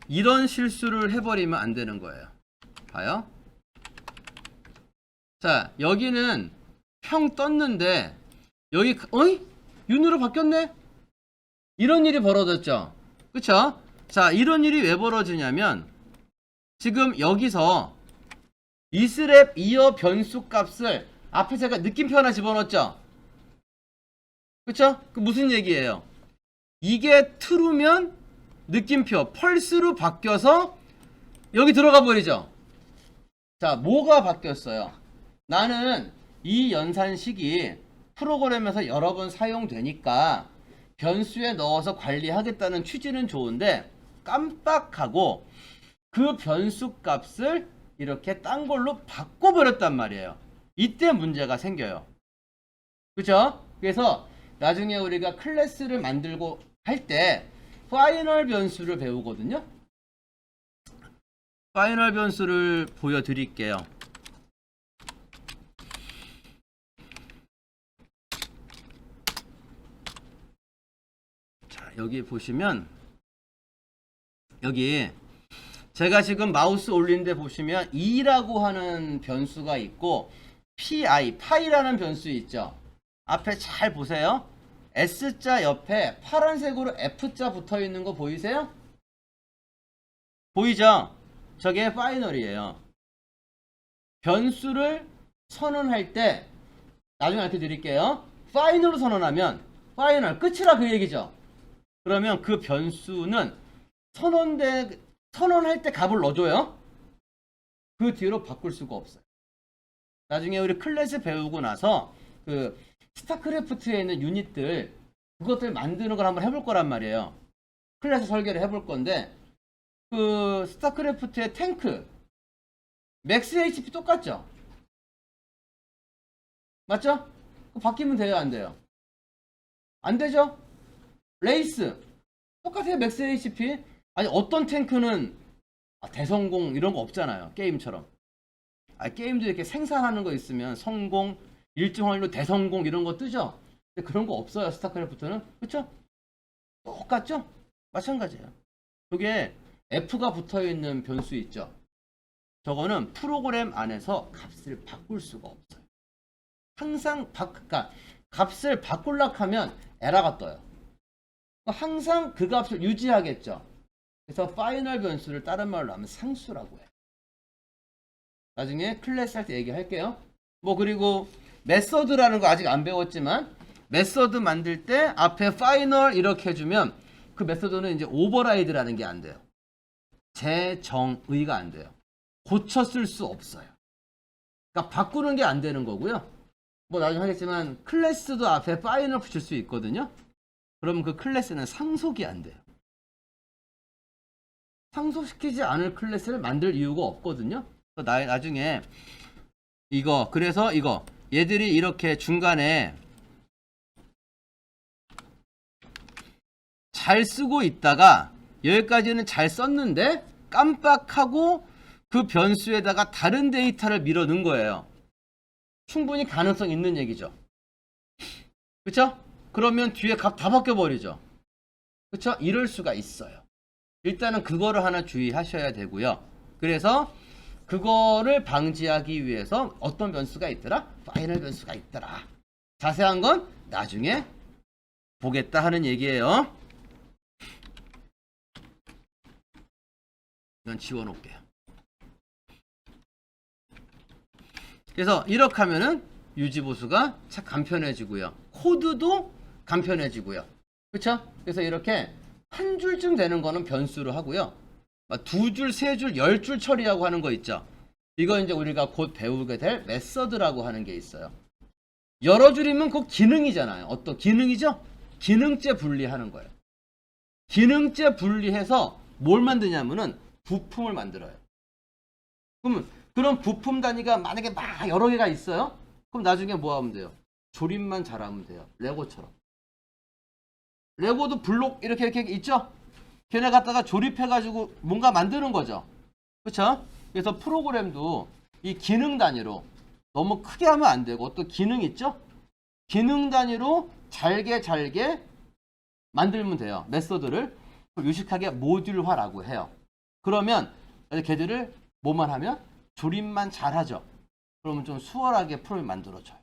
이런 실수를 해버리면 안 되는 거예요. 봐요. 자, 여기는 평 떴는데 여기 어이? 윤으로 바뀌었네? 이런 일이 벌어졌죠. 그쵸? 자, 이런 일이 왜 벌어지냐면 지금 여기서 이스랩 이어 변수 값을 앞에 제가 느낌표 하나 집어넣었죠? 그쵸? 그 무슨 얘기예요? 이게 true면 느낌표 펄스로 바뀌어서 여기 들어가 버리죠? 자, 뭐가 바뀌었어요? 나는 이 연산식이 프로그램에서 여러 번 사용되니까 변수에 넣어서 관리하겠다는 취지는 좋은데 깜빡하고 그 변수 값을 이렇게 딴 걸로 바꿔버렸단 말이에요. 이때 문제가 생겨요. 그죠? 그래서 나중에 우리가 클래스를 만들고 할 때 파이널 변수를 배우거든요. 파이널 변수를 보여드릴게요. 자, 여기 보시면 여기 제가 지금 마우스 올린 데 보시면 2라고 하는 변수가 있고 파이라는 변수 있죠. 앞에 잘 보세요. S자 옆에 파란색으로 F자 붙어 있는 거 보이세요? 보이죠? 저게 파이널이에요. 변수를 선언할 때 나중에 알려드릴게요. 파이널로 선언하면 파이널 끝이라 그 얘기죠. 그러면 그 변수는 선언할 때 값을 넣어줘요. 그 뒤로 바꿀 수가 없어요. 나중에 우리 클래스 배우고 나서 그 스타크래프트에 있는 유닛들 그것들 만드는 걸 한번 해볼 거란 말이에요. 클래스 설계를 해볼 건데 그 스타크래프트의 탱크 맥스 HP 똑같죠? 맞죠? 바뀌면 돼요, 안 돼요? 안 되죠? 레이스 똑같아요, 맥스 HP. 아니 어떤 탱크는 대성공 이런 거 없잖아요, 게임처럼. 게임도 이렇게 생산하는 거 있으면 성공, 일정 확률로 대성공 이런 거 뜨죠? 근데 그런 거 없어요, 스타크래프트는. 그쵸? 똑같죠? 마찬가지예요. 저게 F가 붙어있는 변수 있죠? 저거는 프로그램 안에서 값을 바꿀 수가 없어요. 항상 그러니까 값을 바꾸려고 하면 에러가 떠요. 항상 그 값을 유지하겠죠. 그래서 파이널 변수를 다른 말로 하면 상수라고 해요. 나중에 클래스 할 때 얘기할게요. 뭐 그리고 메서드라는 거 아직 안 배웠지만 메서드 만들 때 앞에 파이널 이렇게 해주면 그 메서드는 이제 오버라이드라는 게 안 돼요. 재정의가 안 돼요. 고쳐 쓸 수 없어요. 그러니까 바꾸는 게 안 되는 거고요. 뭐 나중에 하겠지만 클래스도 앞에 파이널 붙일 수 있거든요. 그러면 그 클래스는 상속이 안 돼요. 상속시키지 않을 클래스를 만들 이유가 없거든요. 나중에 그래서 얘들이 이렇게 중간에 잘 쓰고 있다가 여기까지는 잘 썼는데 깜빡하고 그 변수에다가 다른 데이터를 밀어 넣은 거예요. 충분히 가능성 있는 얘기죠. 그쵸? 그러면 뒤에 값 다 바뀌어버리죠. 그쵸? 이럴 수가 있어요. 일단은 그거를 하나 주의하셔야 되고요. 그래서 그거를 방지하기 위해서 어떤 변수가 있더라? 파이널 변수가 있더라. 자세한 건 나중에 보겠다 하는 얘기예요. 이건 지워놓을게요. 그래서 이렇게 하면은 유지보수가 참 간편해지고요. 코드도 간편해지고요. 그쵸? 그래서 이렇게 한 줄쯤 되는 거는 변수로 하고요. 두 줄, 세 줄, 10줄 처리하고 하는 거 있죠. 이거 이제 우리가 곧 배우게 될 메서드라고 하는 게 있어요. 여러 줄이면 그 기능이잖아요. 어떤 기능이죠? 기능째 분리하는 거예요. 기능째 분리해서 뭘 만드냐면은 부품을 만들어요. 그러면 그런 부품 단위가 만약에 막 여러 개가 있어요. 그럼 나중에 뭐 하면 돼요? 조립만 잘하면 돼요. 레고처럼. 레고도 블록 이렇게 있죠? 걔네 갖다가 조립해가지고 뭔가 만드는 거죠. 그쵸? 그래서 프로그램도 이 기능 단위로 너무 크게 하면 안 되고 또 기능 있죠? 기능 단위로 잘게 만들면 돼요. 메서드를 유식하게 모듈화라고 해요. 그러면 걔들을 뭐만 하면 조립만 잘하죠. 그러면 좀 수월하게 프로그램 만들어줘요.